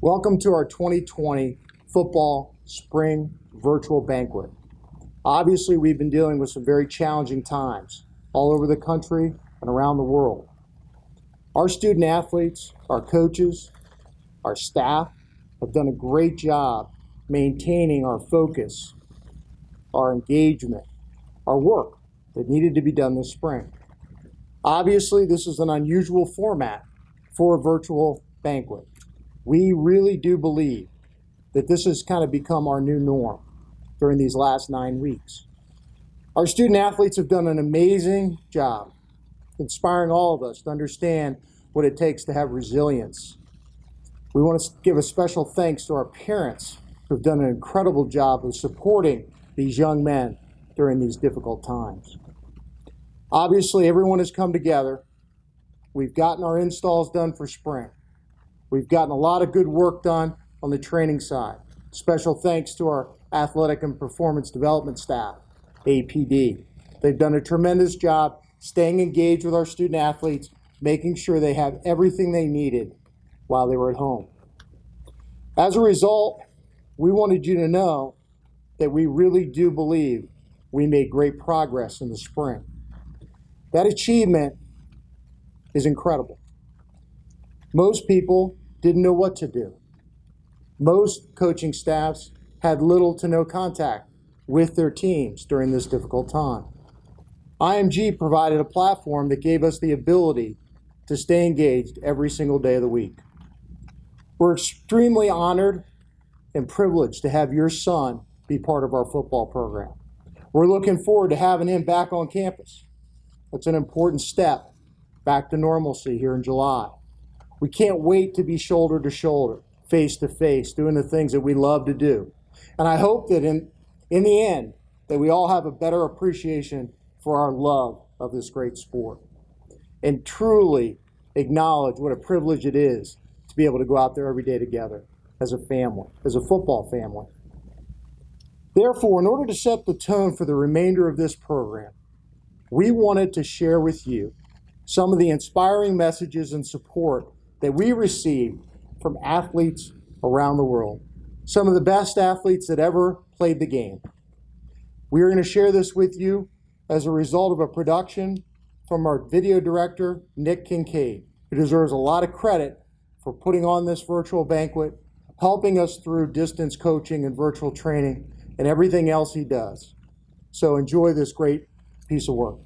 Welcome to our 2020 Football Spring Virtual Banquet. Obviously, we've been dealing with some very challenging times all over the country and around the world. Our student athletes, our coaches, our staff have done a great job maintaining our focus, our engagement, our work that needed to be done this spring. Obviously, this is an unusual format for a virtual banquet. We really do believe that this has kind of become our new norm during these last 9 weeks. Our student athletes have done an amazing job inspiring all of us to understand what it takes to have resilience. We want to give a special thanks to our parents who have done an incredible job of supporting these young men during these difficult times. Obviously, everyone has come together. We've gotten our installs done for spring. We've gotten a lot of good work done on the training side. Special thanks to our athletic and performance development staff, APD. They've done a tremendous job staying engaged with our student athletes, making sure they have everything they needed while they were at home. As a result, we wanted you to know that we really do believe we made great progress in the spring. That achievement is incredible. Most people didn't know what to do. Most coaching staffs had little to no contact with their teams during this difficult time. IMG provided a platform that gave us the ability to stay engaged every single day of the week. We're extremely honored and privileged to have your son be part of our football program. We're looking forward to having him back on campus. That's an important step back to normalcy here in July. We can't wait to be shoulder to shoulder, face to face, doing the things that we love to do. And I hope that in the end, that we all have a better appreciation for our love of this great sport and truly acknowledge what a privilege it is to be able to go out there every day together as a family, as a football family. Therefore, in order to set the tone for the remainder of this program, we wanted to share with you some of the inspiring messages and support that we received from athletes around the world, some of the best athletes that ever played the game. We are going to share this with you as a result of a production from our video director, Nick Kincaid, who deserves a lot of credit for putting on this virtual banquet, helping us through distance coaching and virtual training, and everything else he does. So enjoy this great piece of work.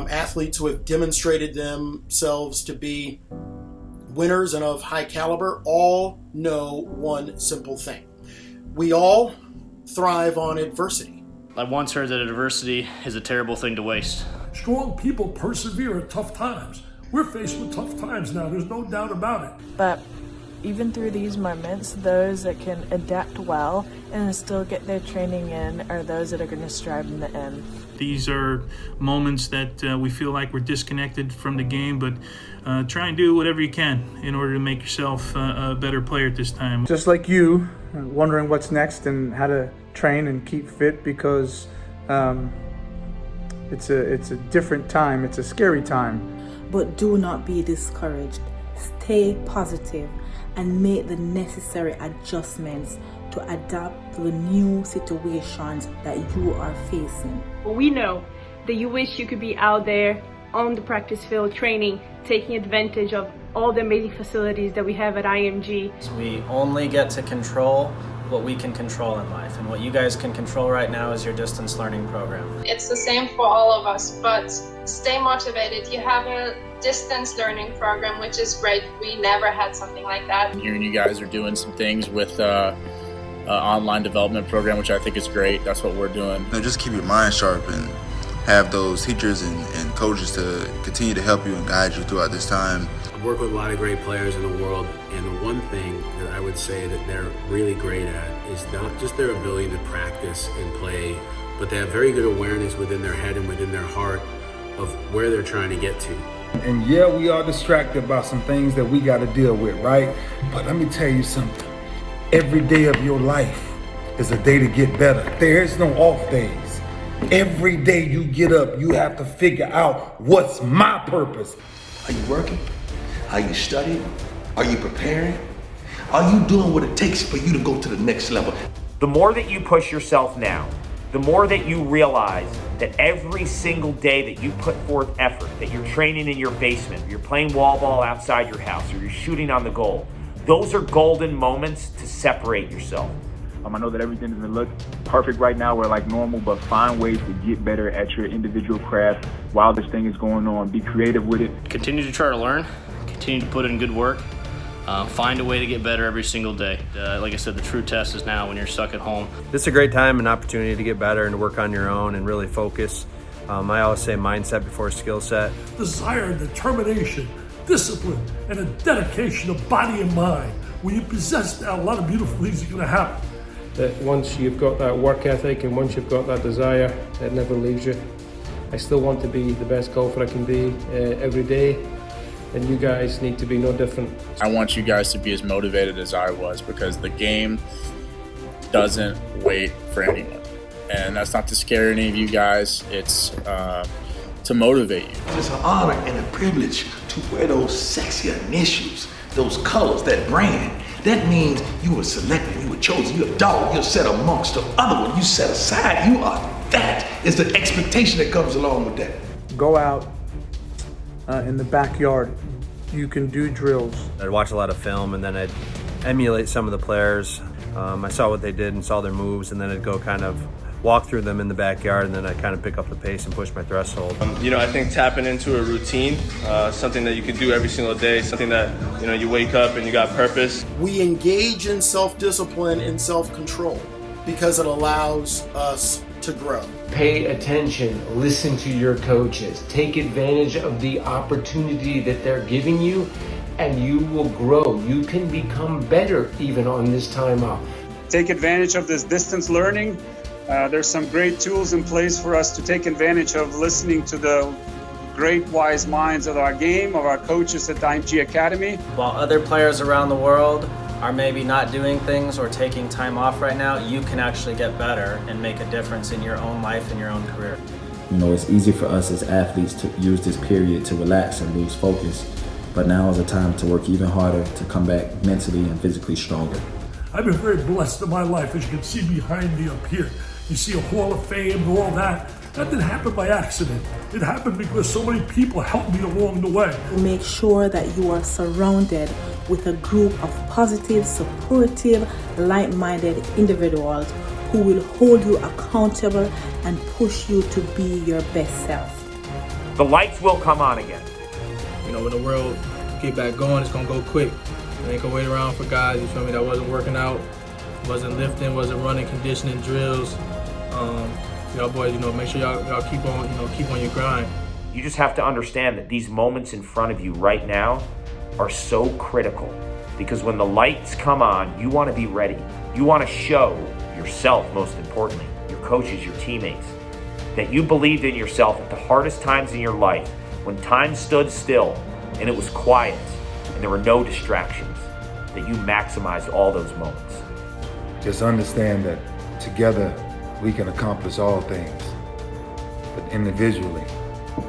Athletes who have demonstrated themselves to be winners and of high caliber all know one simple thing. We all thrive on adversity. I once heard that adversity is a terrible thing to waste. Strong people persevere at tough times. We're faced with tough times now, there's no doubt about it. But even through these moments, those that can adapt well and still get their training in are those that are going to strive in the end. These are moments that we feel like we're disconnected from the game, but try and do whatever you can in order to make yourself a better player at this time. Just like you, wondering what's next and how to train and keep fit, because it's a different time, it's a scary time. But do not be discouraged. Stay positive and make the necessary adjustments to adapt to the new situations that you are facing. We know that you wish you could be out there on the practice field training, taking advantage of all the amazing facilities that we have at IMG. We only get to control what we can control in life, and what you guys can control right now is your distance learning program. It's the same for all of us, but stay motivated. You have a distance learning program, which is great. We never had something like that. Hearing you guys are doing some things with online development program, which I think is great. That's what we're doing. Just keep your mind sharp and have those teachers and coaches to continue to help you and guide you throughout this time. I've worked with a lot of great players in the world, and the one thing that I would say that they're really great at is not just their ability to practice and play, but they have very good awareness within their head and within their heart of where they're trying to get to. And yeah, we are distracted by some things that we got to deal with, right? But let me tell you something. Every day of your life is a day to get better. There is no off days. Every day you get up, you have to figure out what's my purpose. Are you working? Are you studying? Are you preparing? Are you doing what it takes for you to go to the next level? The more that you push yourself now, the more that you realize that every single day that you put forth effort, that you're training in your basement, you're playing wall ball outside your house, or you're shooting on the goal, those are golden moments to separate yourself. I know that everything doesn't look perfect right now. We're like normal, but find ways to get better at your individual craft while this thing is going on. Be creative with it. Continue to try to learn, continue to put in good work, find a way to get better every single day. Like I said, the true test is now when you're stuck at home. This is a great time and opportunity to get better and to work on your own and really focus. I always say mindset before skill set. Desire, determination, discipline, and a dedication of body and mind. When you possess that, a lot of beautiful things are going to happen. That once you've got that work ethic and once you've got that desire, it never leaves you. I still want to be the best golfer I can be every day, and you guys need to be no different. I want you guys to be as motivated as I was, because the game doesn't wait for anyone. And that's not to scare any of you guys, it's to motivate you. It's an honor and a privilege to wear those sexy initials, those colors, that brand. That means you were selected, you were chosen, you're a dog, you're set amongst the other one, you set aside, you are that. Is the expectation that comes along with that. Go out in the backyard, you can do drills. I'd watch a lot of film and then I'd emulate some of the players. I saw what they did and saw their moves, and then I'd go kind of walk through them in the backyard, and then I'd kind of pick up the pace and push my threshold. I think tapping into a routine, something that you can do every single day, something that, you wake up and you got purpose. We engage in self-discipline and self-control because it allows us to grow. Pay attention, listen to your coaches, take advantage of the opportunity that they're giving you, and you will grow. You can become better even on this time off. Take advantage of this distance learning. There's some great tools in place for us to take advantage of listening to the great wise minds of our game, of our coaches at the IMG Academy. While other players around the world are maybe not doing things or taking time off right now, you can actually get better and make a difference in your own life and your own career. It's easy for us as athletes to use this period to relax and lose focus, but now is a time to work even harder to come back mentally and physically stronger. I've been very blessed in my life, as you can see behind me up here. You see a Hall of Fame and all that. That didn't happen by accident. It happened because so many people helped me along the way. Make sure that you are surrounded with a group of positive, supportive, like-minded individuals who will hold you accountable and push you to be your best self. The lights will come on again. When the world get back going, it's gonna go quick. I ain't gonna wait around for guys, that wasn't working out, wasn't lifting, wasn't running conditioning drills. Y'all boys, make sure y'all keep on your grind. You just have to understand that these moments in front of you right now are so critical, because when the lights come on, you want to be ready. You want to show yourself, most importantly, your coaches, your teammates, that you believed in yourself at the hardest times in your life, when time stood still and it was quiet and there were no distractions, that you maximized all those moments. Just understand that together we can accomplish all things, but individually,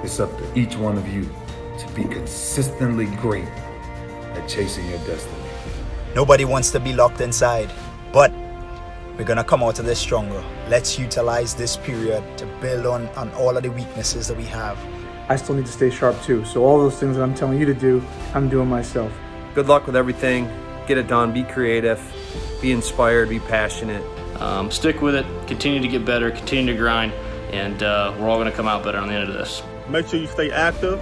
it's up to each one of you to be consistently great at chasing your destiny. Nobody wants to be locked inside, but we're gonna come out of this stronger. Let's utilize this period to build on all of the weaknesses that we have. I still need to stay sharp too, so all those things that I'm telling you to do, I'm doing myself. Good luck with everything. Get it done. Be creative. Be inspired. Be passionate. Stick with it. Continue to get better. Continue to grind. And we're all going to come out better on the end of this. Make sure you stay active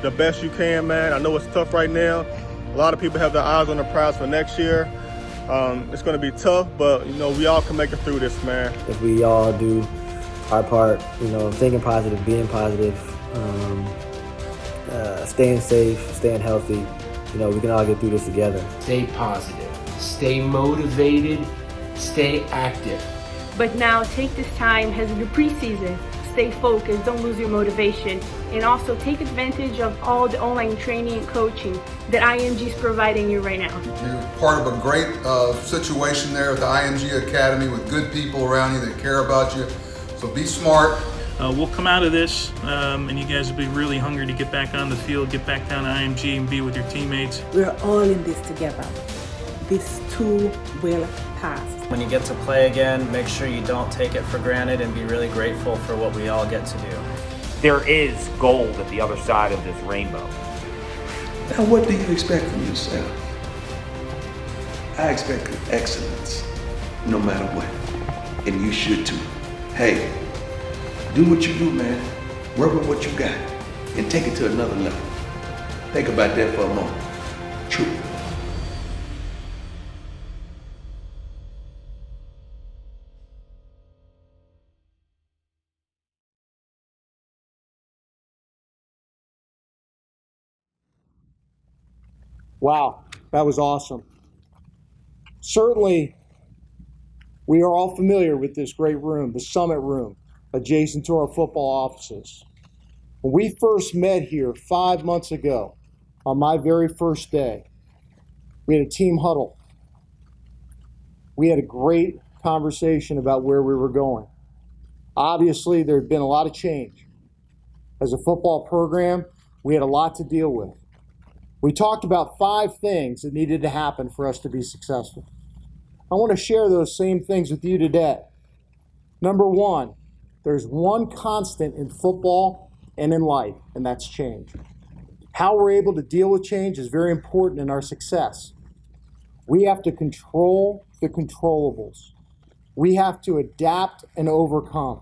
the best you can, man. I know it's tough right now. A lot of people have their eyes on the prize for next year. It's going to be tough, but, we all can make it through this, man. If we all do our part, thinking positive, being positive, staying safe, staying healthy. You know, we can all get through this together. Stay positive, stay motivated, stay active. But now take this time as the preseason. Stay focused, don't lose your motivation, and also take advantage of all the online training and coaching that IMG is providing you right now. You're part of a great situation there at the IMG Academy with good people around you that care about you. So be smart. We'll come out of this, and you guys will be really hungry to get back on the field, get back down to IMG and be with your teammates. We're all in this together. This too will pass. When you get to play again, make sure you don't take it for granted and be really grateful for what we all get to do. There is gold at the other side of this rainbow. Now, what do you expect from yourself? I expect excellence, no matter what. And you should too. Hey, do what you do, man. Work with what you got and take it to another level. Think about that for a moment. True. Wow, that was awesome. Certainly, we are all familiar with this great room, the Summit Room, adjacent to our football offices. When we first met here 5 months ago, on my very first day, we had a team huddle. We had a great conversation about where we were going. Obviously, there had been a lot of change. As a football program, we had a lot to deal with. We talked about 5 things that needed to happen for us to be successful. I want to share those same things with you today. Number 1, there's one constant in football and in life, and that's change. How we're able to deal with change is very important in our success. We have to control the controllables. We have to adapt and overcome.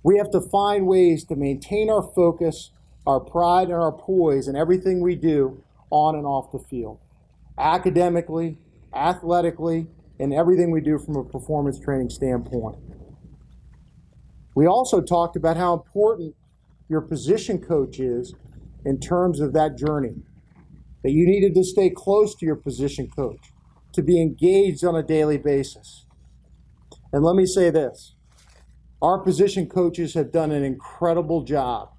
We have to find ways to maintain our focus, our pride, and our poise in everything we do on and off the field, academically, athletically, and everything we do from a performance training standpoint. We also talked about how important your position coach is in terms of that journey, that you needed to stay close to your position coach, to be engaged on a daily basis. And let me say this, our position coaches have done an incredible job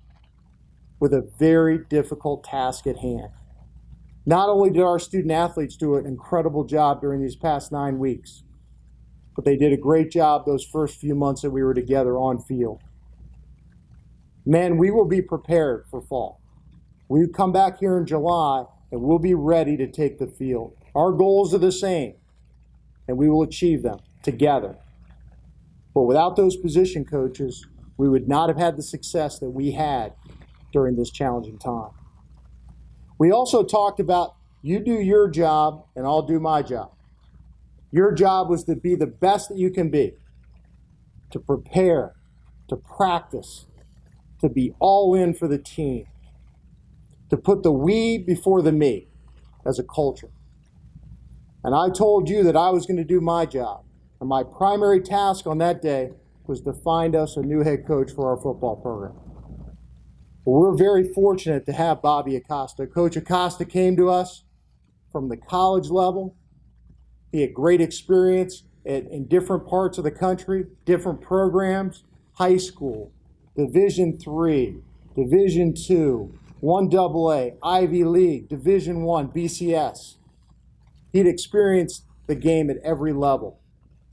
with a very difficult task at hand. Not only did our student athletes do an incredible job during these past 9 weeks, but they did a great job those first few months that we were together on field. Men, we will be prepared for fall. We come back here in July and we'll be ready to take the field. Our goals are the same and we will achieve them together. But without those position coaches, we would not have had the success that we had during this challenging time. We also talked about you do your job and I'll do my job. Your job was to be the best that you can be, to prepare, to practice, to be all in for the team, to put the we before the me as a culture. And I told you that I was going to do my job. And my primary task on that day was to find us a new head coach for our football program. Well, we're very fortunate to have Bobby Acosta. Coach Acosta came to us from the college level. He had great experience in different parts of the country, different programs, high school, Division III, Division II, 1AA, Ivy League, Division I, BCS. He'd experienced the game at every level.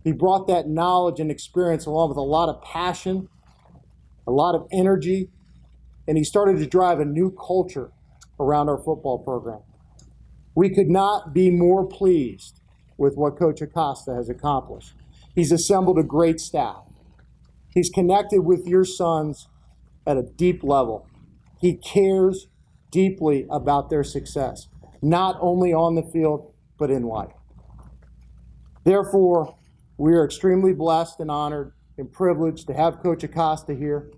He brought that knowledge and experience along with a lot of passion, a lot of energy, and he started to drive a new culture around our football program. We could not be more pleased with what Coach Acosta has accomplished. He's assembled a great staff. He's connected with your sons at a deep level. He cares deeply about their success, not only on the field, but in life. Therefore, we are extremely blessed and honored and privileged to have Coach Acosta here.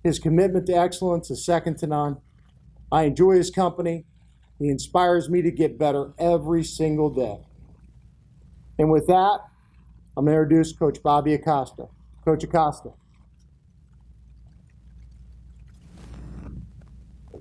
His commitment to excellence is second to none. I enjoy his company. He inspires me to get better every single day. And with that, I'm going to introduce Coach Bobby Acosta. Coach Acosta.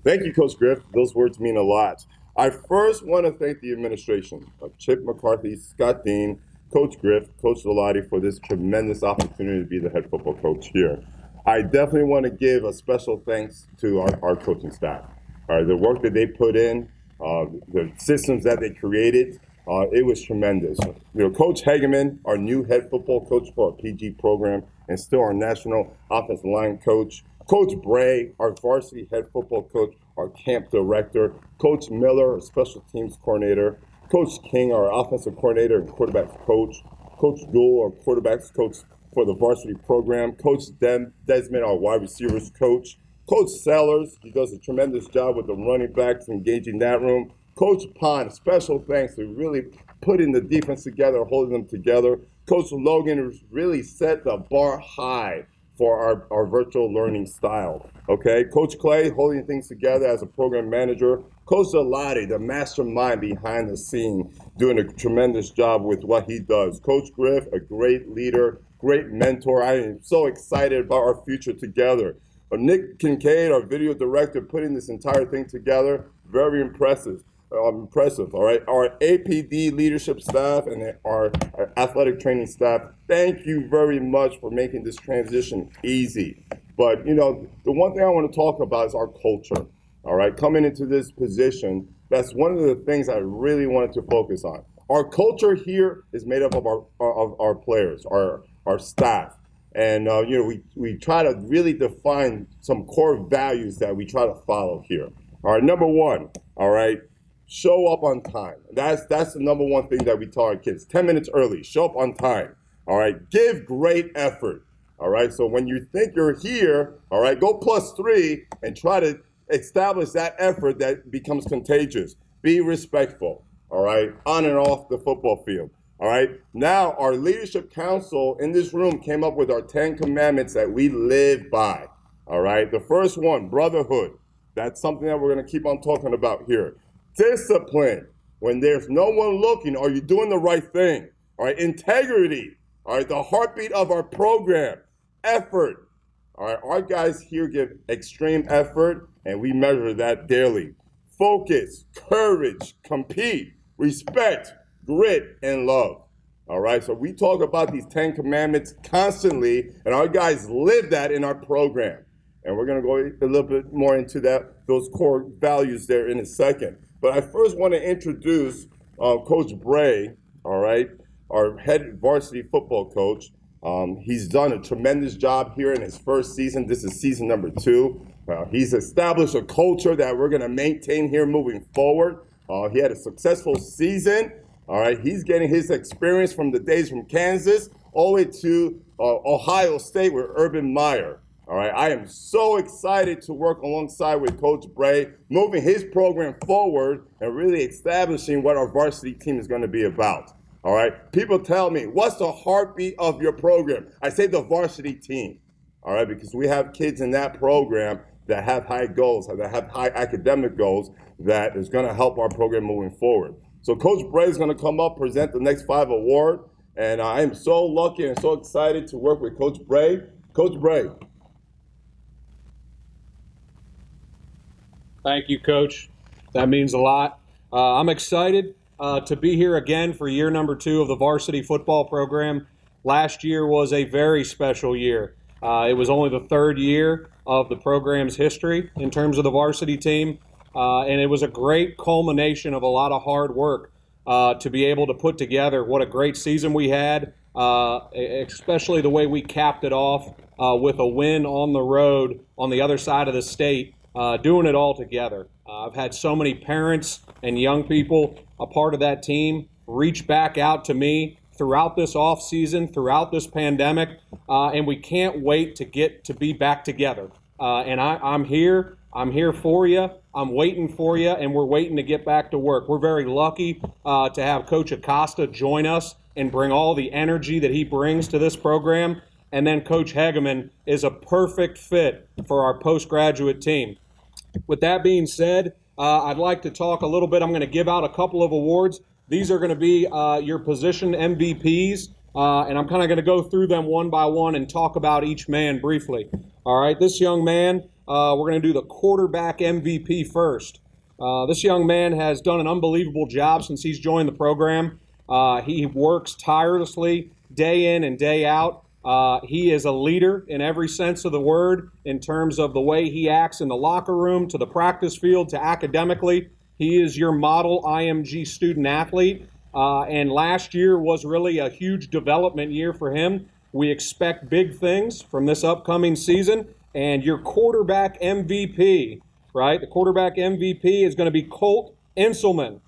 Thank you, Coach Griff. Those words mean a lot. I first want to thank the administration of Chip McCarthy, Scott Dean, Coach Griff, Coach Lolati for this tremendous opportunity to be the head football coach here. I definitely want to give a special thanks to our coaching staff. The work that they put in, the systems that they created, it was tremendous. Coach Hageman, our new head football coach for our PG program, and still our national offensive line coach. Coach Bray, our varsity head football coach, our camp director. Coach Miller, our special teams coordinator. Coach King, our offensive coordinator and quarterbacks coach. Coach Gould, our quarterbacks coach for the varsity program. Coach Desmond, our wide receivers coach. Coach Sellers, he does a tremendous job with the running backs, engaging that room. Coach Pond, special thanks for really putting the defense together, holding them together. Coach Logan really set the bar high for our virtual learning style, okay? Coach Clay holding things together as a program manager. Coach Lolati, the mastermind behind the scene, doing a tremendous job with what he does. Coach Griff, a great leader, great mentor. I am so excited about our future together. Nick Kincaid, our video director, putting this entire thing together, very impressive. All right? Our APD leadership staff and our athletic training staff, thank you very much for making this transition easy. But, the one thing I want to talk about is our culture, all right? Coming into this position, that's one of the things I really wanted to focus on. Our culture here is made up of our players, our staff. And, we try to really define some core values that we try to follow here. All right, number one, all right, show up on time. That's the number one thing that we tell our kids. 10 minutes early, show up on time. All right, give great effort. All right, so when you think you're here, all right, go +3 and try to establish that effort that becomes contagious. Be respectful, all right, on and off the football field. All right, now our leadership council in this room came up with our 10 commandments that we live by. All right, the first one, brotherhood. That's something that we're going to keep on talking about here. Discipline. When there's no one looking, are you doing the right thing? All right, integrity. All right, the heartbeat of our program. Effort. All right, our guys here give extreme effort, and we measure that daily. Focus, courage, compete, respect, grit, and love. All right, so we talk about these 10 commandments constantly, and our guys live that in our program. And we're going to go a little bit more into those core values there in a second. But I first want to introduce Coach Bray, all right, our head varsity football coach. He's done a tremendous job here in his first season. This is season number 2. He's established a culture that we're going to maintain here moving forward. He had a successful season. All right, he's getting his experience from the days from Kansas all the way to Ohio State with Urban Meyer. All right, I am so excited to work alongside with Coach Bray, moving his program forward and really establishing what our varsity team is going to be about. All right, people tell me, what's the heartbeat of your program? I say the varsity team. All right, because we have kids in that program that have high goals, that have high academic goals, that is going to help our program moving forward. So Coach Bray is going to come up, present the next 5 award, and I am so lucky and so excited to work with Coach Bray. Coach Bray. Thank you, Coach. That means a lot. I'm excited to be here again for year number 2 of the varsity football program. Last year was a very special year. It was only the 3rd year of the program's history in terms of the varsity team, and it was a great culmination of a lot of hard work to be able to put together what a great season we had, especially the way we capped it off with a win on the road on the other side of the state. Doing it all together. I've had so many parents and young people a part of that team reach back out to me throughout this off season, throughout this pandemic, and we can't wait to be back together. And I'm here for you. I'm waiting for you, and we're waiting to get back to work. We're very lucky to have Coach Acosta join us and bring all the energy that he brings to this program. And then Coach Hageman is a perfect fit for our postgraduate team. With that being said, I'd like to talk a little bit. I'm going to give out a couple of awards. These are going to be your position MVPs, and I'm kind of going to go through them one by one and talk about each man briefly. All right, this young man we're going to do the quarterback MVP first. This young man has done an unbelievable job since he's joined the program. He works tirelessly day in and day out. He is a leader in every sense of the word in terms of the way he acts in the locker room, to the practice field, to academically. He is your model IMG student athlete. And last year was really a huge development year for him. We expect big things from this upcoming season. And your quarterback MVP, right? The quarterback MVP is going to be COLT INSELMAN.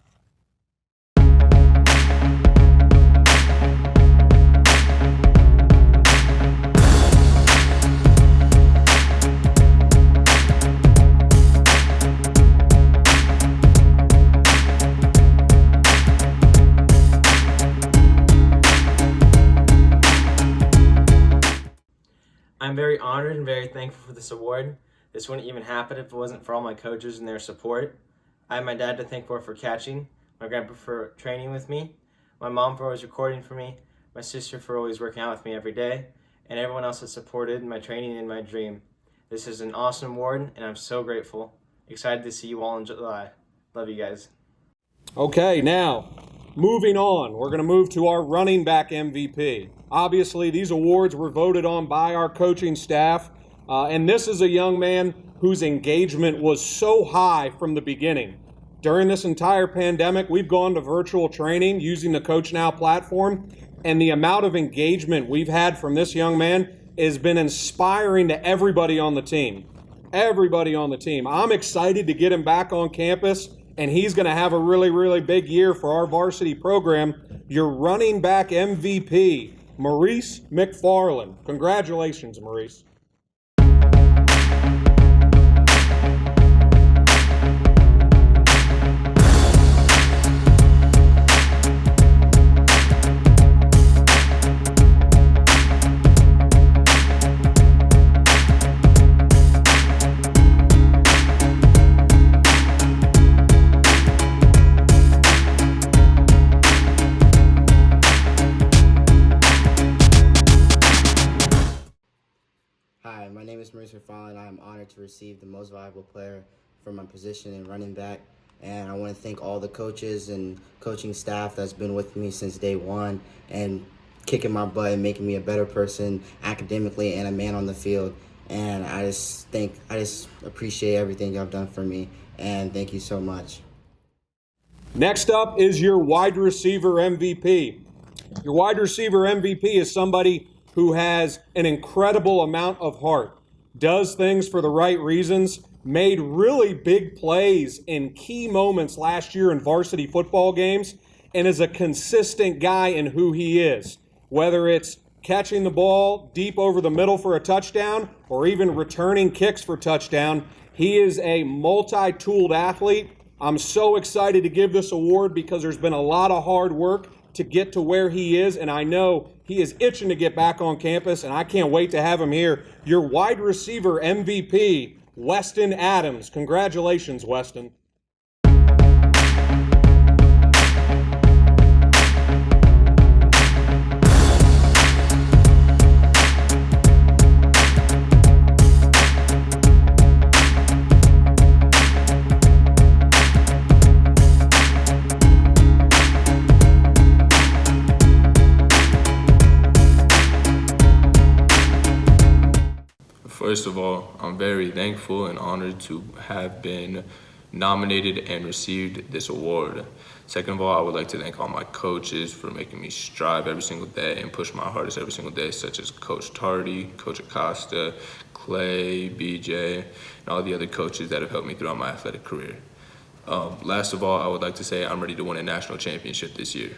I'm very honored and very thankful for this award. This wouldn't even happen if it wasn't for all my coaches and their support. I have my dad to thank for catching, my grandpa for training with me, my mom for always recording for me, my sister for always working out with me every day, and everyone else that supported my training and my dream. This is an awesome award, and I'm so grateful. Excited to see you all in July. Love you guys. Okay, now, moving on, we're going to move to our running back MVP. Obviously, these awards were voted on by our coaching staff, and this is a young man whose engagement was so high from the beginning. During this entire pandemic, we've gone to virtual training using the Coach Now platform, and the amount of engagement we've had from this young man has been inspiring to everybody on the team. Everybody on the team. I'm excited to get him back on campus, and he's going to have a really, really big year for our varsity program. Your running back MVP, Maurice McFarland. Congratulations, Maurice. Hi, my name is MERCER, and I am honored to receive the most valuable player for my position in running back. And I want to thank all the coaches and coaching staff that's been with me since day one and kicking my butt and making me a better person academically and a man on the field. And I just appreciate everything y'all done for me, and thank you so much. Next up is your wide receiver MVP. Your wide receiver MVP is somebody who has an incredible amount of heart, does things for the right reasons, made really big plays in key moments last year in varsity football games, and is a consistent guy in who he is. Whether it's catching the ball deep over the middle for a touchdown or even returning kicks for touchdown, he is a multi-tooled athlete. I'm so excited to give this award because there's been a lot of hard work to get to where he is, and I know he is itching to get back on campus, and I can't wait to have him here. Your wide receiver MVP, Weston Adams. Congratulations, Weston. First of all, I'm very thankful and honored to have been nominated and received this award. Second of all, I would like to thank all my coaches for making me strive every single day and push my hardest every single day, such as Coach Tardy, Coach Acosta, Clay, BJ, and all the other coaches that have helped me throughout my athletic career. Last of all, I would like to say I'm ready to win a national championship this year.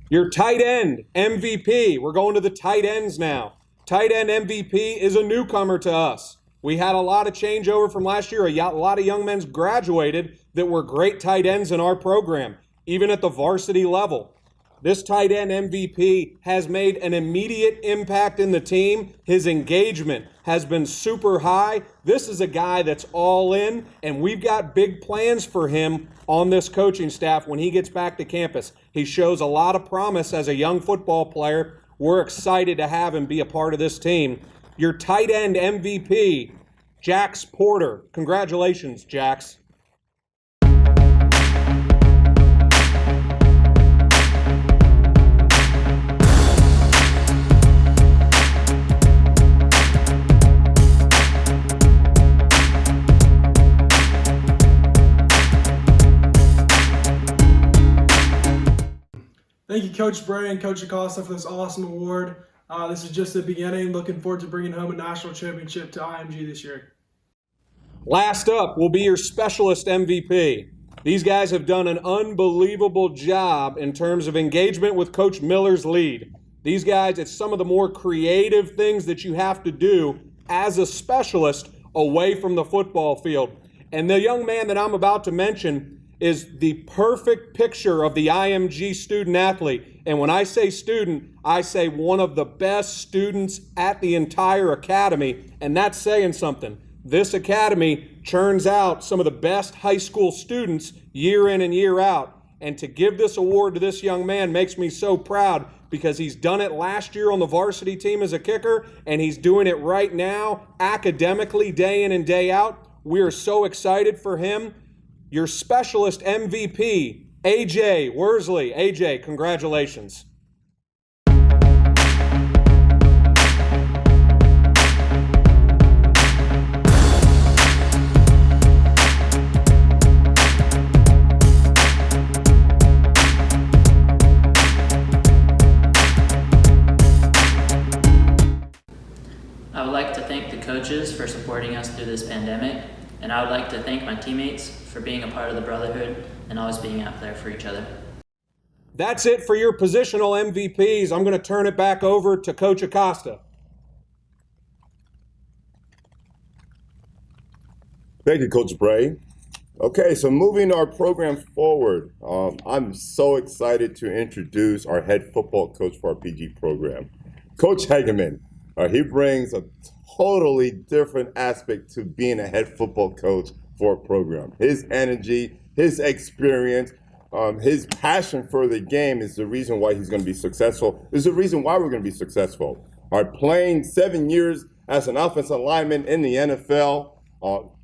Your tight end MVP. We're going to the tight ends now. Tight end MVP is a newcomer to us. We had a lot of changeover from last year. A lot of young men graduated that were great tight ends in our program, even at the varsity level. This tight end MVP has made an immediate impact in the team. His engagement has been super high. This is a guy that's all in, and we've got big plans for him on this coaching staff when he gets back to campus. He shows a lot of promise as a young football player. We're excited to have him be a part of this team. Your tight end MVP, Jax Porter. Congratulations, Jax. Thank you, Coach Bray and Coach Acosta, for this awesome award. This is just the beginning. Looking forward to bringing home a national championship to IMG this year. Last up will be your specialist MVP. These guys have done an unbelievable job in terms of engagement with Coach Miller's lead. These guys, it's some of the more creative things that you have to do as a specialist away from the football field. And the young man that I'm about to mention is the perfect picture of the IMG student athlete. And when I say student, I say one of the best students at the entire academy, and that's saying something. This academy churns out some of the best high school students year in and year out. And to give this award to this young man makes me so proud, because he's done it last year on the varsity team as a kicker, and he's doing it right now academically day in and day out. We are so excited for him. Your specialist MVP, AJ Worsley. AJ, congratulations. I would like to thank the coaches for supporting us through this pandemic, and I would like to thank my teammates for being a part of the brotherhood and always being out there for each other. That's it for your positional MVPs. I'm going to turn it back over to Coach Acosta. Thank you, Coach Bray. Okay, so moving our program forward, I'm so excited to introduce our head football coach for our PG program, Coach Hageman. He brings a totally different aspect to being a head football coach for a program. His energy, his experience, his passion for the game is the reason why he's going to be successful. Is the reason why we're going to be successful. Playing 7 years as an offensive lineman in the NFL,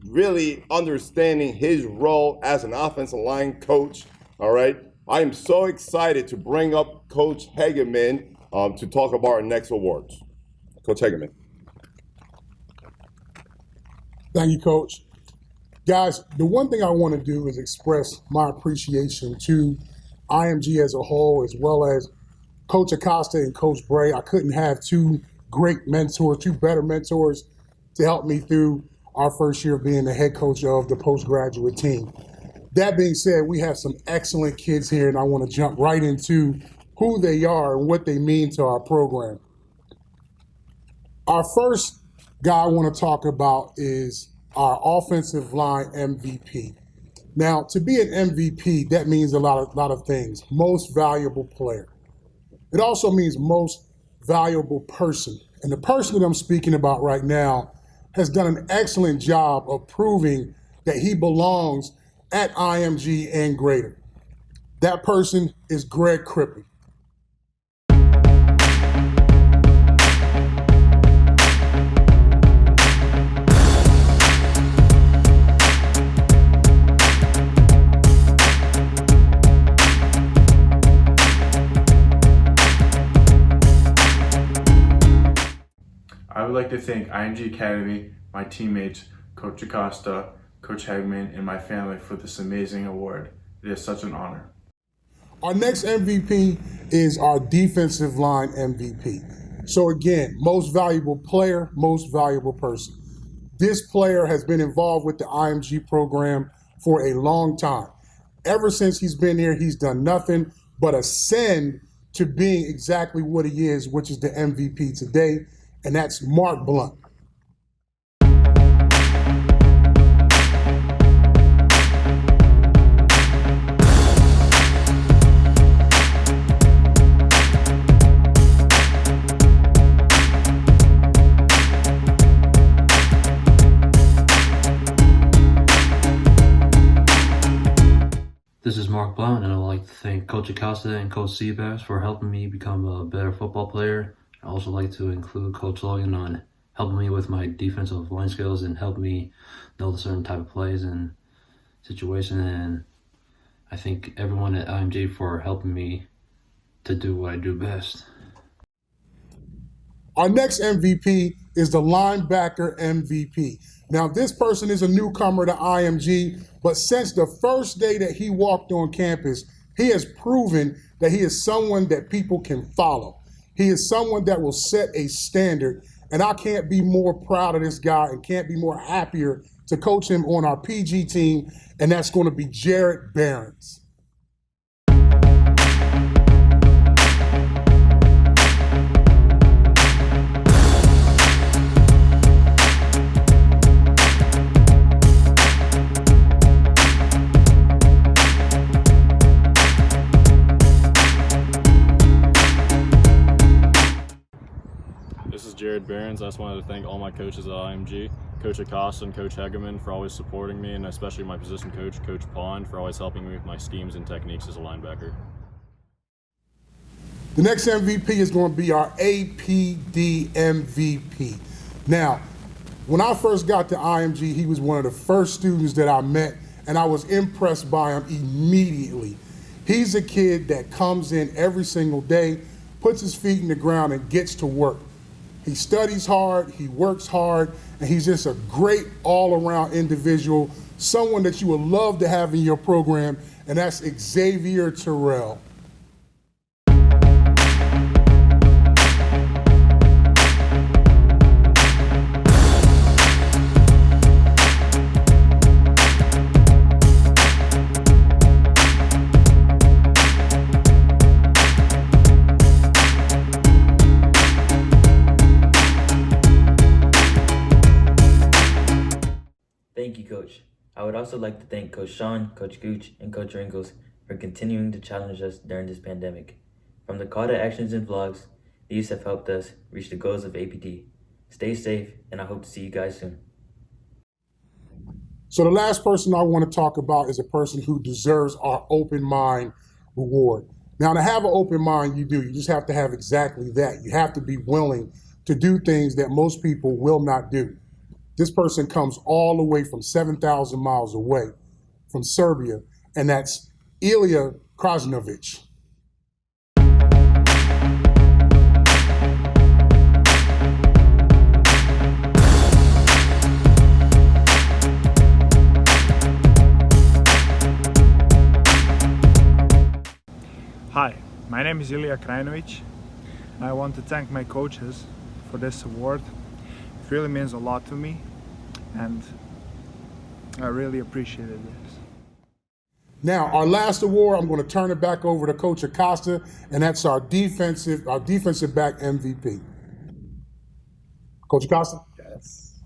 really understanding his role as an offensive line coach. All right, I am so excited to bring up Coach Hageman to talk about our next awards. Coach Hageman. Thank you, Coach. Guys, the one thing I want to do is express my appreciation to IMG as a whole, as well as Coach Acosta and Coach Bray. I couldn't have two great mentors, two better mentors to help me through our first year of being the head coach of the postgraduate team. That being said, we have some excellent kids here, and I want to jump right into who they are and what they mean to our program. Our first guy I want to talk about is our offensive line MVP. Now, to be an MVP, that means a lot of things. Most valuable player. It also means most valuable person. And the person that I'm speaking about right now has done an excellent job of proving that he belongs at IMG and greater. That person is Greg Crippy. I would like to thank IMG Academy, my teammates, Coach Acosta, Coach Hageman, and my family for this amazing award. It is such an honor. Our next MVP is our defensive line MVP. So again, most valuable player, most valuable person. This player has been involved with the IMG program for a long time. Ever since he's been here, he's done nothing but ascend to being exactly what he is, which is the MVP today, and that's Mark Blount. This is Mark Blount, and I would like to thank Coach Acosta and Coach Seabass for helping me become a better football player. I'd also like to include Coach Logan on helping me with my defensive line skills and helping me know the certain type of plays and situation. And I thank everyone at IMG for helping me to do what I do best. Our next MVP is the linebacker MVP. Now, this person is a newcomer to IMG, but since the first day that he walked on campus, he has proven that he is someone that people can follow. He is someone that will set a standard, and I can't be more proud of this guy and can't be more happier to coach him on our PG team, and that's going to be Jared BEHRENS. This is Jared BEHRENS. I just wanted to thank all my coaches at IMG, Coach Acosta and Coach Hegeman for always supporting me, and especially my position coach, Coach Pond, for always helping me with my schemes and techniques as a linebacker. The next MVP is going to be our APD MVP. Now, when I first got to IMG, he was one of the first students that I met, and I was impressed by him immediately. He's a kid that comes in every single day, puts his feet in the ground, and gets to work. He studies hard, he works hard, and he's just a great all-around individual, someone that you would love to have in your program, and that's XAVIER TERRELL. Thank you, Coach. I would also like to thank Coach Sean, Coach Gooch, and Coach Wrinkles for continuing to challenge us during this pandemic. From the call to actions and vlogs, these have helped us reach the goals of APD. Stay safe, and I hope to see you guys soon. So the last person I want to talk about is a person who deserves our open mind reward. Now, to have an open mind, you do. You just have to have exactly that. You have to be willing to do things that most people will not do. This person comes all the way from 7,000 miles away from Serbia, and that's Ilya Krasnovic. Hi, my name is Ilya Krajinovic. I want to thank my coaches for this award. It really means a lot to me, and I really appreciated this. Now, our last award, I'm going to turn it back over to Coach Acosta, and that's our defensive back MVP. Coach Acosta? Yes.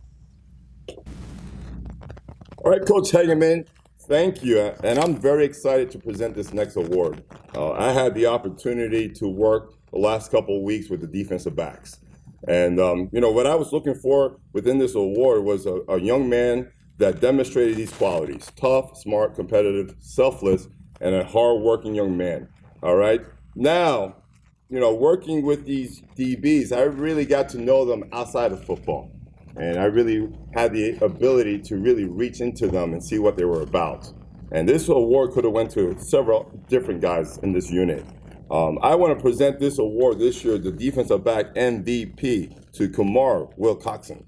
All right, Coach Hegeman, thank you. And I'm very excited to present this next award. I had the opportunity to work the last couple of weeks with the defensive backs. And, you know, what I was looking for within this award was a young man that demonstrated these qualities: tough, smart, competitive, selfless, and a hard-working young man. All right. Now, you know, working with these DBs, I really got to know them outside of football. And I really had the ability to really reach into them and see what they were about. And this award could have went to several different guys in this unit. I want to present this award this year, the defensive back MVP, to KAMAR WILCOXSON.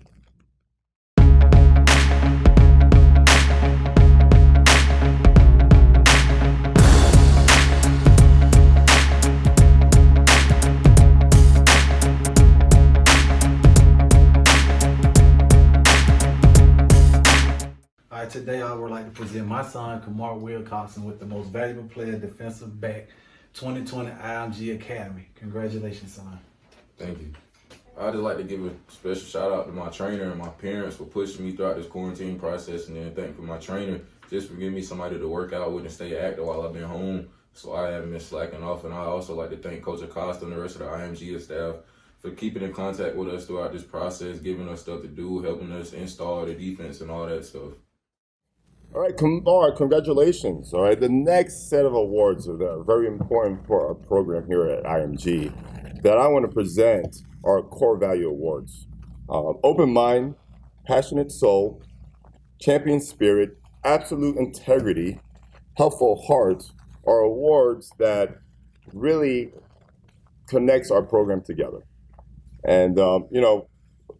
Today I would like to present my son, KAMAR WILCOXSON, with the most valuable player defensive back 2020 IMG Academy. Congratulations, son. Thank you. I'd just like to give a special shout out to my trainer and my parents for pushing me throughout this quarantine process, and then thank for my trainer just for giving me somebody to work out with and stay active while I've been home, so I haven't been slacking off. And I also like to thank Coach Acosta and the rest of the IMG staff for keeping in contact with us throughout this process, giving us stuff to do, helping us install the defense and all that stuff. All right, KAMAR, congratulations. All right, the next set of awards that are very important for our program here at IMG that I want to present are core value awards. Open mind, passionate soul, champion spirit, absolute integrity, helpful heart are awards that really connects our program together. And,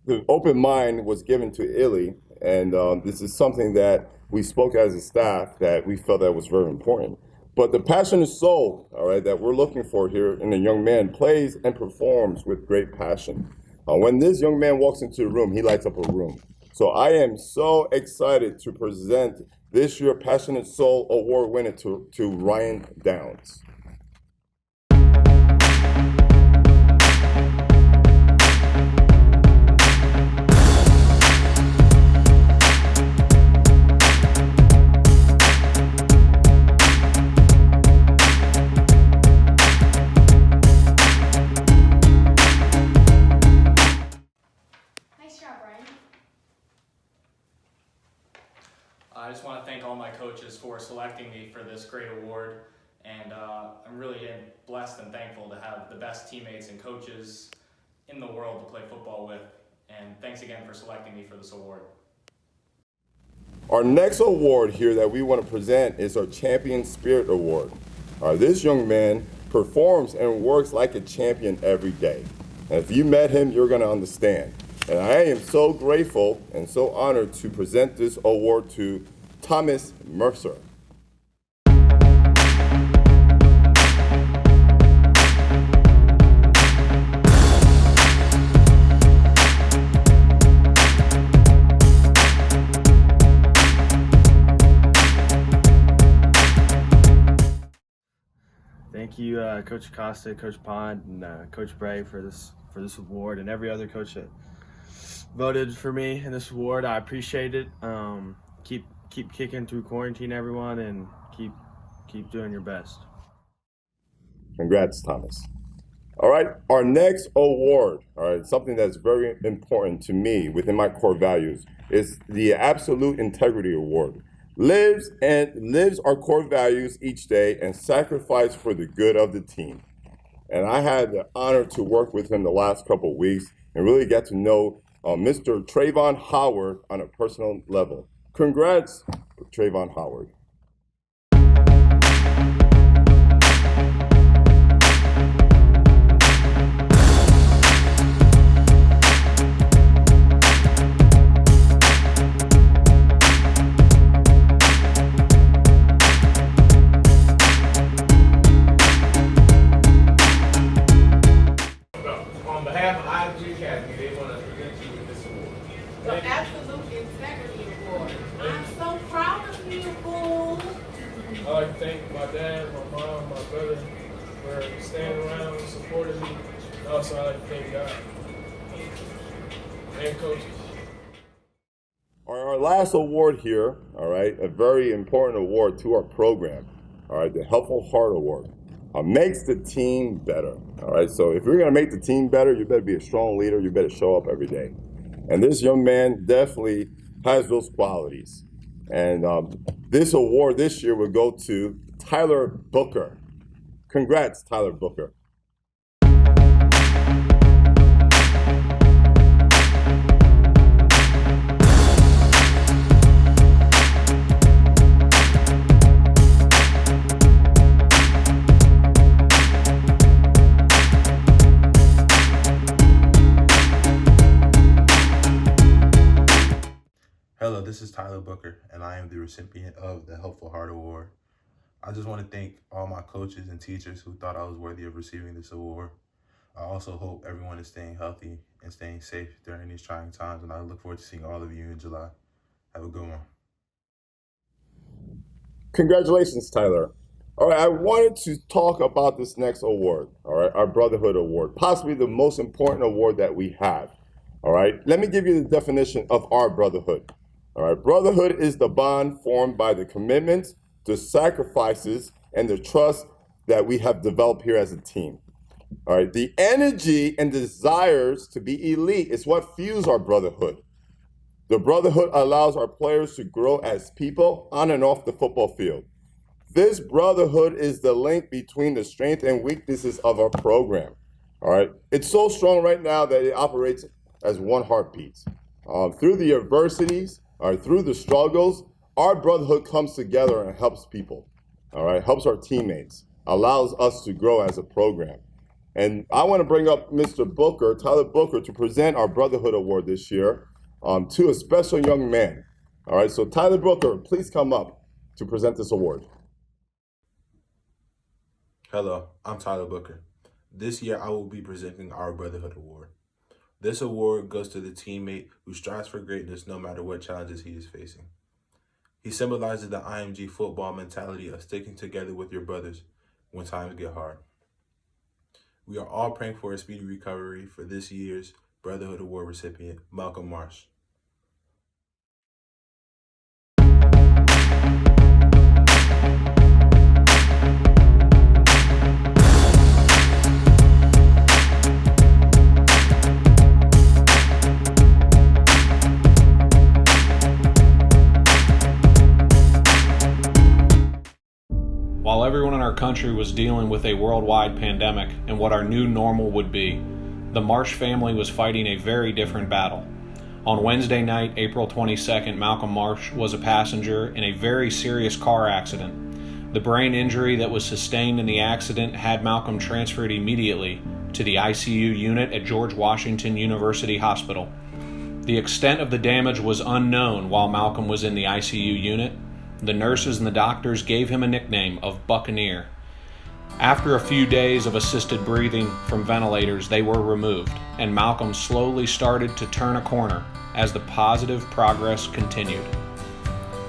the open mind was given to Illy, and this is something that we spoke as a staff that we felt that was very important. But the passionate soul, all right, that we're looking for here in a young man plays and performs with great passion. When this young man walks into a room, he lights up a room. So I am so excited to present this year Passionate Soul Award winner to Ryan Downs. I just want to thank all my coaches for selecting me for this great award, and I'm really blessed and thankful to have the best teammates and coaches in the world to play football with, and thanks again for selecting me for this award. Our next award here that we want to present is our Champion Spirit Award. This young man performs and works like a champion every day. And if you met him, you're going to understand. And I am so grateful and so honored to present this award to Thomas Mercer. Thank you, Coach Acosta, Coach Pond, and Coach Bray for this award, and every other coach that voted for me in this award. I appreciate it. Keep kicking through quarantine, everyone, and keep doing your best. Congrats, Thomas. All right, our next award, all right, something that's very important to me within my core values is the Absolute Integrity Award. Lives our core values each day and sacrifice for the good of the team. And I had the honor to work with him the last couple of weeks and really get to know Mr. TREVON Howard on a personal level. Congrats, TREVON Howard. On behalf of IMG Academy, they want to present you with this award. The Absolute Integrity Award. I'm so proud of you, Bull. I'd like to thank my dad, my mom, my brother for staying around and supporting me. And also, I'd like to thank God and coaches. Our last award here, all right, a very important award to our program, all right, the Helpful Heart Award. Makes the team better, all right? So if you're gonna make the team better, you better be a strong leader, you better show up every day. And this young man definitely has those qualities. And this award this year will go to Tyler Booker. Congrats, Tyler Booker. Hello, this is Tyler Booker, and I am the recipient of the Helpful Heart Award. I just want to thank all my coaches and teachers who thought I was worthy of receiving this award. I also hope everyone is staying healthy and staying safe during these trying times, and I look forward to seeing all of you in July. Have a good one. Congratulations, Tyler. All right, I wanted to talk about this next award, all right, our Brotherhood Award, possibly the most important award that we have, all right? Let me give you the definition of our brotherhood. All right, brotherhood is the bond formed by the commitments, the sacrifices, and the trust that we have developed here as a team. All right, the energy and desires to be elite is what fuels our brotherhood. The brotherhood allows our players to grow as people on and off the football field. This brotherhood is the link between the strengths and weaknesses of our program. All right, it's so strong right now that it operates as one heartbeat. Through the adversities, or through the struggles, our brotherhood comes together and helps people, all right? Helps our teammates, allows us to grow as a program. And I want to bring up Mr. Booker, Tyler Booker, to present our Brotherhood Award this year to a special young man. All right, so Tyler Booker, please come up to present this award. Hello, I'm Tyler Booker. This year I will be presenting our Brotherhood Award. This award goes to the teammate who strives for greatness no matter what challenges he is facing. He symbolizes the IMG football mentality of sticking together with your brothers when times get hard. We are all praying for a speedy recovery for this year's Brotherhood Award recipient, Malcolm Marsh. While everyone in our country was dealing with a worldwide pandemic and what our new normal would be, the Marsh family was fighting a very different battle. On Wednesday night, April 22nd, Malcolm Marsh was a passenger in a very serious car accident. The brain injury that was sustained in the accident had Malcolm transferred immediately to the ICU unit at George Washington University Hospital. The extent of the damage was unknown while Malcolm was in the ICU unit. The nurses and the doctors gave him a nickname of Buccaneer. After a few days of assisted breathing from ventilators, they were removed, and Malcolm slowly started to turn a corner as the positive progress continued.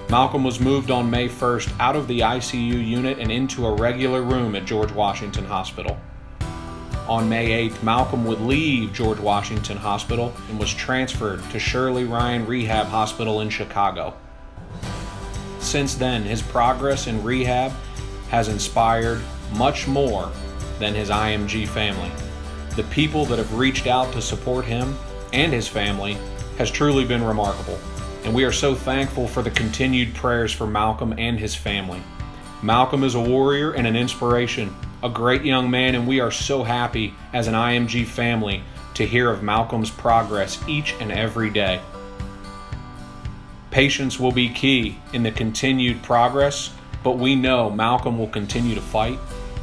Malcolm was moved on May 1st out of the ICU unit and into a regular room at George Washington Hospital. On May 8th, Malcolm would leave George Washington Hospital and was transferred to Shirley Ryan Rehab Hospital in Chicago. Since then, his progress in rehab has inspired much more than his IMG family. The people that have reached out to support him and his family has truly been remarkable, and we are so thankful for the continued prayers for Malcolm and his family. Malcolm is a warrior and an inspiration, a great young man, and we are so happy as an IMG family to hear of Malcolm's progress each and every day. Patience will be key in the continued progress, but we know Malcolm will continue to fight,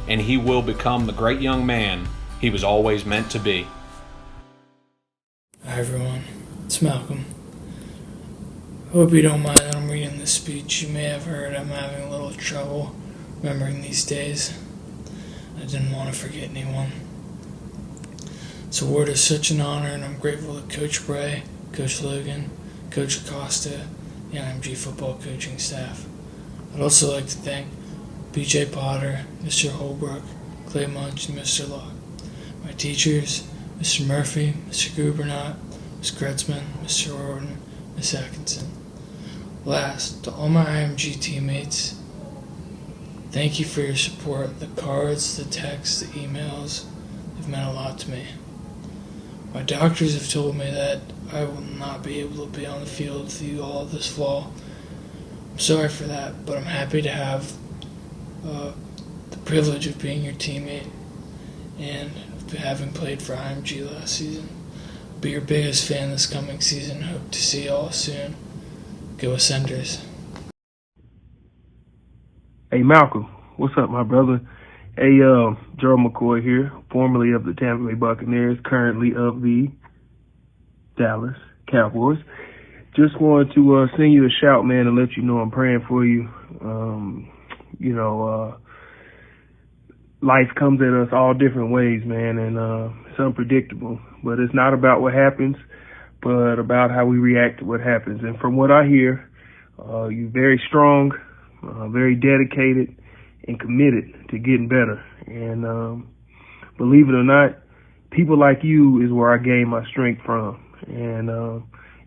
and he will become the great young man he was always meant to be. Hi everyone, it's Malcolm. Hope you don't mind that I'm reading this speech. You may have heard I'm having a little trouble remembering these days. I didn't want to forget anyone. This award is such an honor, and I'm grateful to Coach Bray, Coach Logan, Coach Acosta, the IMG football coaching staff. I'd also like to thank BJ Potter, Mr. Holbrook, Clay Munch, and Mr. Locke. My teachers, Mr. Murphy, Mr. Gubernat, Ms. Gretzman, Mr. Orton, Ms. Atkinson. Last, to all my IMG teammates, thank you for your support. The cards, the texts, the emails have meant a lot to me. My doctors have told me that I will not be able to be on the field with you all this fall. I'm sorry for that, but I'm happy to have the privilege of being your teammate and of having played for IMG last season. I'll be your biggest fan this coming season. Hope to see you all soon. Go Ascenders. Hey Malcolm, what's up my brother? Hey, Gerald McCoy here, formerly of the Tampa Bay Buccaneers, currently of the Dallas Cowboys. Just wanted to send you a shout, man, and let you know I'm praying for you. Life comes at us all different ways, man, and it's unpredictable. But it's not about what happens, but about how we react to what happens. And from what I hear, you're very strong, very dedicated, and committed to getting better. And believe it or not, people like you is where I gain my strength from. And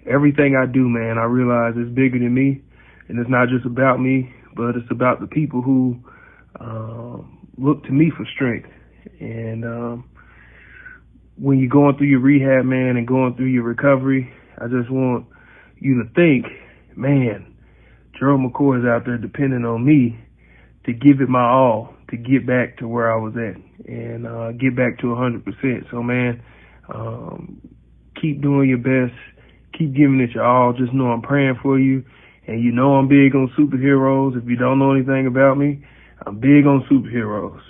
everything I do, man, I realize it's bigger than me, and it's not just about me, but it's about the people who look to me for strength. And when you're going through your rehab, man, and going through your recovery, I just want you to think, man, Gerald McCoy is out there depending on me to give it my all to get back to where I was at and get back to 100%. So, man, keep doing your best. Keep giving it your all. Just know I'm praying for you. And you know I'm big on superheroes. If you don't know anything about me, I'm big on superheroes.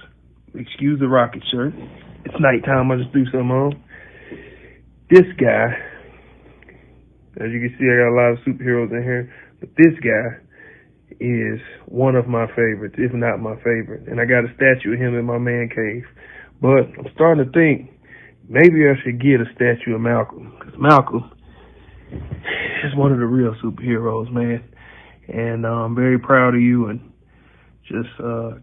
Excuse the rocket shirt. It's nighttime. I just threw something on. This guy, as you can see, I got a lot of superheroes in here, but this guy is one of my favorites, if not my favorite. And I got a statue of him in my man cave. But I'm starting to think maybe I should get a statue of Malcolm, because Malcolm is one of the real superheroes, man. And I'm very proud of you, and just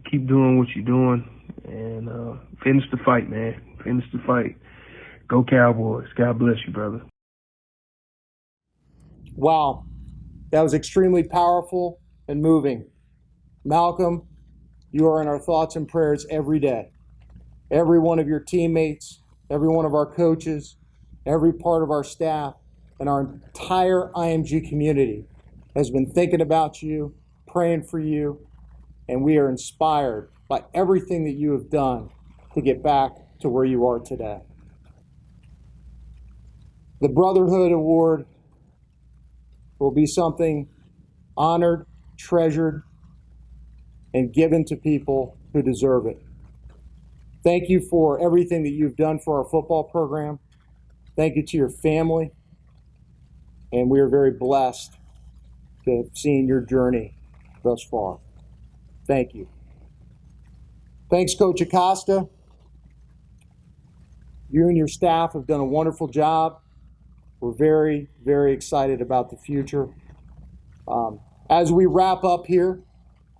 keep doing what you're doing, and finish the fight, man. Finish the fight. Go Cowboys. God bless you, brother. Wow, that was extremely powerful and moving. Malcolm, you are in our thoughts and prayers every day. Every one of your teammates, every one of our coaches, every part of our staff, and our entire IMG community has been thinking about you, praying for you, and we are inspired by everything that you have done to get back to where you are today. The Brotherhood Award will be something honored, treasured, and given to people who deserve it. Thank you for everything that you've done for our football program. Thank you to your family. And we are very blessed to have seen your journey thus far. Thank you. Thanks, Coach Acosta. You and your staff have done a wonderful job. We're very, very excited about the future. As we wrap up here,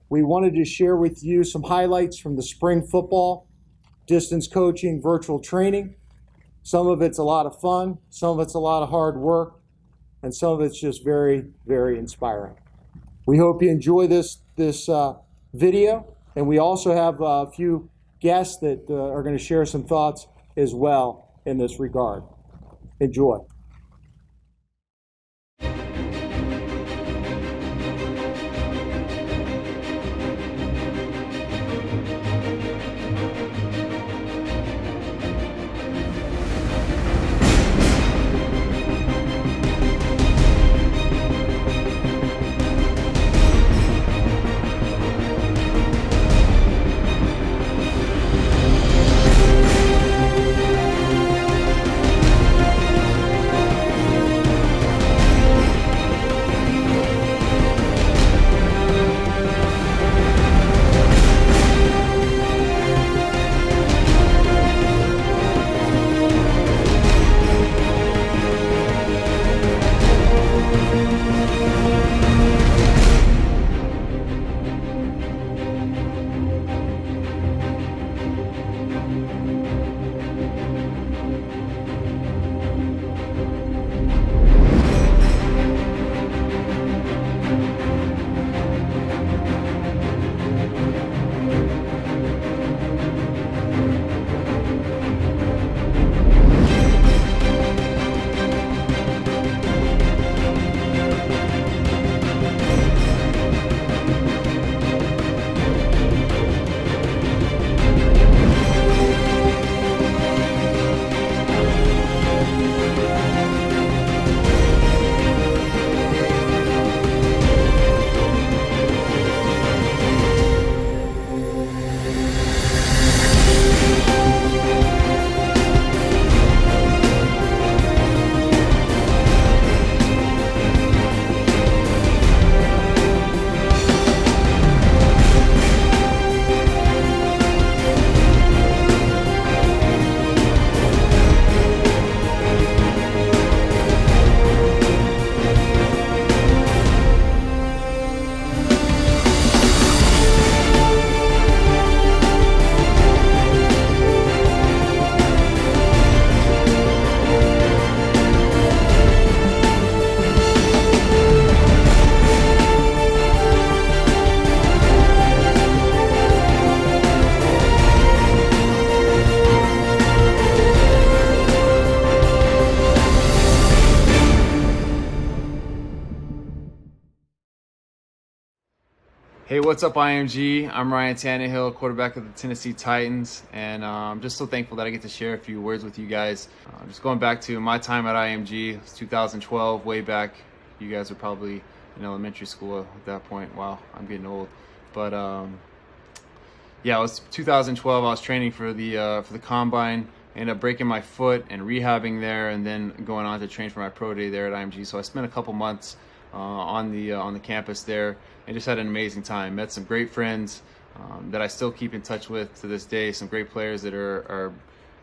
we wanted to share with you some highlights from the spring football, distance coaching, virtual training. Some of it's a lot of fun, some of it's a lot of hard work, and some of it's just very, very inspiring. We hope you enjoy this video, and we also have a few guests that are going to share some thoughts as well in this regard. Enjoy. Hey, what's up, IMG? I'm Ryan Tannehill, quarterback of the Tennessee Titans, and I'm just so thankful that I get to share a few words with you guys. Just going back to my time at IMG, it was 2012, way back. You guys were probably in elementary school at that point. Wow, I'm getting old. But yeah, it was 2012. I was training for the combine. I ended up breaking my foot and rehabbing there, and then going on to train for my pro day there at IMG. So I spent a couple months on the campus there, and just had an amazing time. Met some great friends that I still keep in touch with to this day. Some great players that are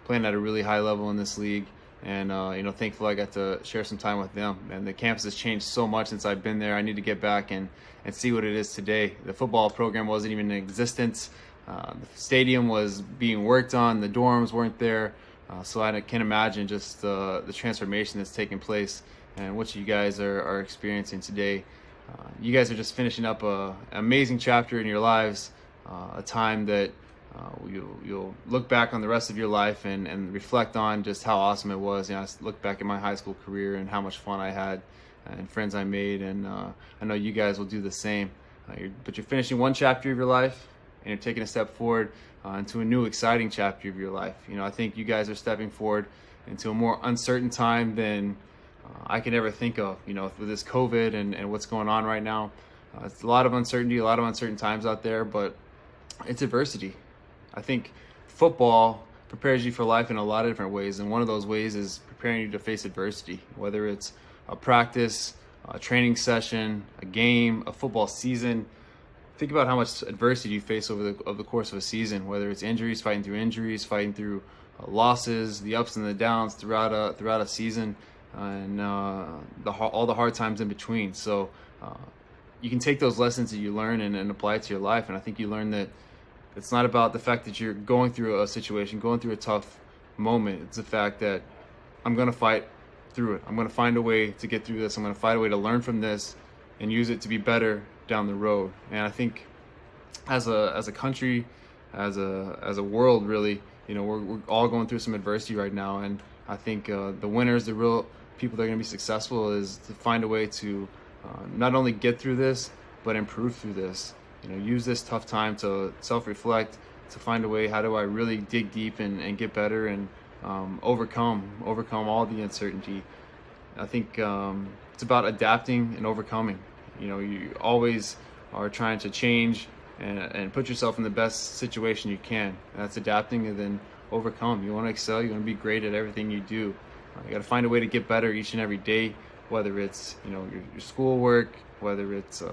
playing at a really high level in this league, and thankful I got to share some time with them. And the campus has changed so much since I've been there. I need to get back and see what it is today. The football program wasn't even in existence. The stadium was being worked on. The dorms weren't there. So I can imagine just the transformation that's taking place and what you guys are experiencing today. You guys are just finishing up an amazing chapter in your lives, a time that you'll look back on the rest of your life and reflect on just how awesome it was. I look back at my high school career and how much fun I had and friends I made, and I know you guys will do the same. But you're finishing one chapter of your life, and you're taking a step forward into a new exciting chapter of your life. I think you guys are stepping forward into a more uncertain time than I can ever think of, with this COVID and what's going on right now. It's a lot of uncertainty, a lot of uncertain times out there, but it's adversity. I think football prepares you for life in a lot of different ways, and one of those ways is preparing you to face adversity, whether it's a practice, a training session, a game, a football season. Think about how much adversity you face over the course of a season, whether it's injuries, fighting through losses, the ups and the downs throughout a season, and all the hard times in between. So you can take those lessons that you learn and apply it to your life. And I think you learn that it's not about the fact that you're going through a situation, going through a tough moment. It's the fact that I'm going to fight through it. I'm going to find a way to get through this. I'm going to find a way to learn from this and use it to be better down the road. And I think as a country, as a world, really, we're all going through some adversity right now. And I think the winners, the real people that are going to be successful, is to find a way to not only get through this, but improve through this. Use this tough time to self-reflect, to find a way, how do I really dig deep and get better and overcome all the uncertainty. I think it's about adapting and overcoming. You always are trying to change and put yourself in the best situation you can. And that's adapting and then overcome. You want to excel, you want to be great at everything you do. You got to find a way to get better each and every day, whether it's your schoolwork, whether it's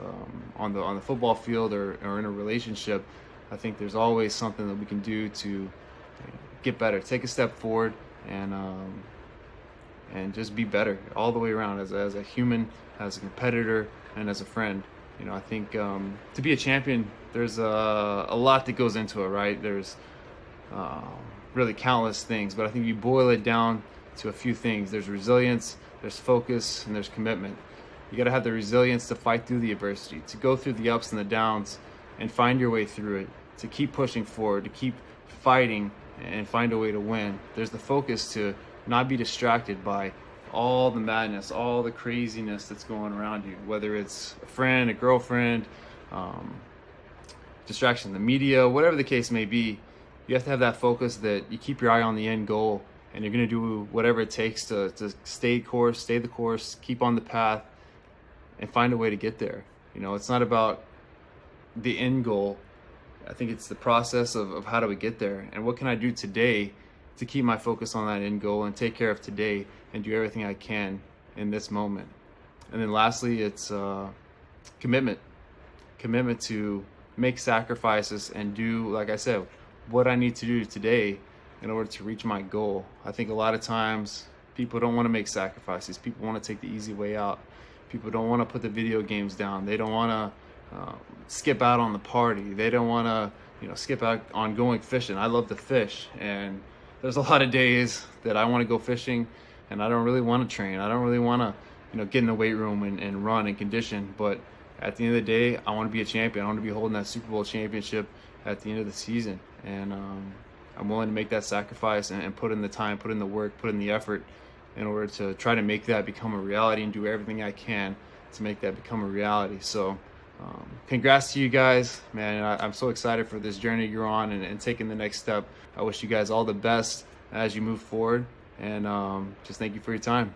on the football field or in a relationship. I think there's always something that we can do to get better, take a step forward, and just be better all the way around as a human, as a competitor, and as a friend. I think to be a champion, there's a lot that goes into it, right? There's really countless things, but I think you boil it down to a few things. There's resilience, there's focus, and there's commitment. You got to have the resilience to fight through the adversity, to go through the ups and the downs and find your way through it, to keep pushing forward, to keep fighting and find a way to win. There's the focus to not be distracted by all the madness, all the craziness that's going around you, whether it's a friend, a girlfriend, distraction, the media, whatever the case may be. You have to have that focus that you keep your eye on the end goal, and you're going to do whatever it takes to stay the course, keep on the path, and find a way to get there. It's not about the end goal. I think it's the process of how do we get there, and what can I do today to keep my focus on that end goal and take care of today and do everything I can in this moment. And then lastly, it's commitment to make sacrifices and do, like I said, what I need to do today in order to reach my goal. I think a lot of times people don't want to make sacrifices. People want to take the easy way out. People don't want to put the video games down. They don't want to skip out on the party. They don't want to skip out on going fishing. I love to fish, and there's a lot of days that I want to go fishing and I don't really want to train. I don't really want to get in the weight room and run and condition. But at the end of the day, I want to be a champion. I want to be holding that Super Bowl championship at the end of the season. And I'm willing to make that sacrifice and put in the time, put in the work, put in the effort in order to try to make that become a reality and do everything I can to make that become a reality. So Congrats to you guys, man. I'm so excited for this journey you're on and taking the next step. I wish you guys all the best as you move forward, and just thank you for your time.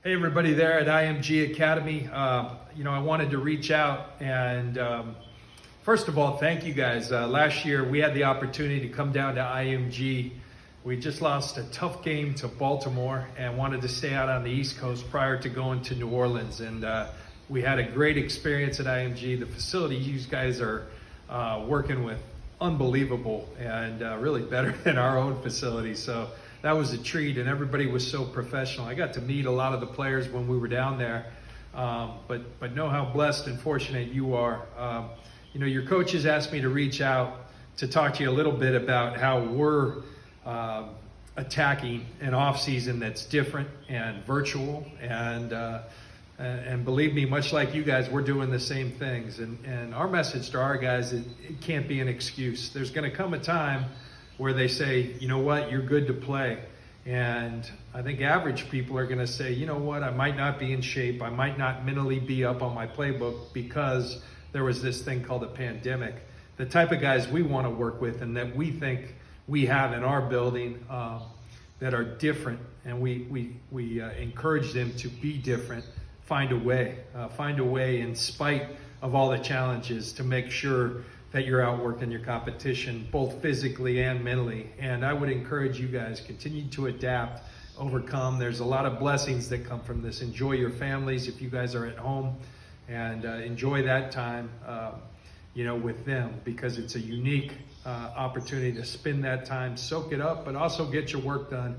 Hey everybody there at IMG Academy. I wanted to reach out and first of all, thank you guys. Last year we had the opportunity to come down to IMG. We just lost a tough game to Baltimore and wanted to stay out on the East Coast prior to going to New Orleans. And we had a great experience at IMG. The facility you guys are working with, unbelievable, and really better than our own facility. So that was a treat, and everybody was so professional. I got to meet a lot of the players when we were down there, but know how blessed and fortunate you are. Your coaches asked me to reach out to talk to you a little bit about how we're attacking an off-season that's different and virtual, and believe me, much like you guys, we're doing the same things. And our message to our guys, it can't be an excuse. There's going to come a time where they say, you know what, you're good to play. And I think average people are going to say, you know what, I might not be in shape. I might not mentally be up on my playbook because there was this thing called a pandemic. The type of guys we want to work with and that we think we have in our building that are different, and we encourage them to be different, find a way in spite of all the challenges to make sure that you're outworking your competition, both physically and mentally. And I would encourage you guys, continue to adapt, overcome. There's a lot of blessings that come from this. Enjoy your families if you guys are at home, and enjoy that time with them, because it's a unique opportunity to spend that time, soak it up, but also get your work done.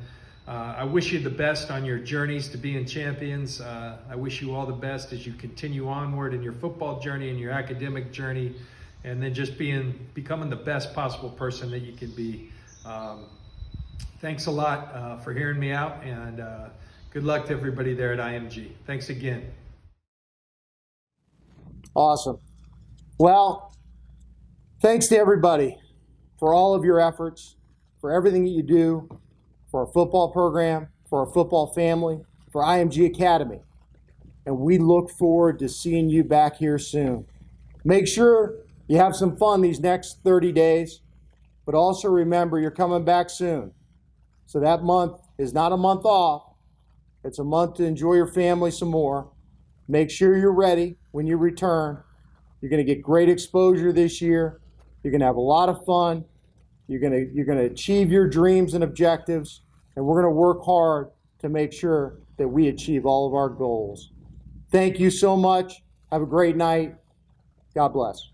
I wish you the best on your journeys to being champions. I wish you all the best as you continue onward in your football journey and your academic journey, and then just becoming the best possible person that you can be. Thanks a lot for hearing me out, and good luck to everybody there at IMG. Thanks again. Awesome. Well, thanks to everybody for all of your efforts, for everything that you do, for our football program, for our football family, for IMG Academy. And we look forward to seeing you back here soon. Make sure you have some fun these next 30 days, but also remember you're coming back soon. So that month is not a month off. It's a month to enjoy your family some more. Make sure you're ready when you return. You're going to get great exposure this year. You're going to have a lot of fun. You're going to achieve your dreams and objectives, and we're going to work hard to make sure that we achieve all of our goals. Thank you so much. Have a great night. God bless.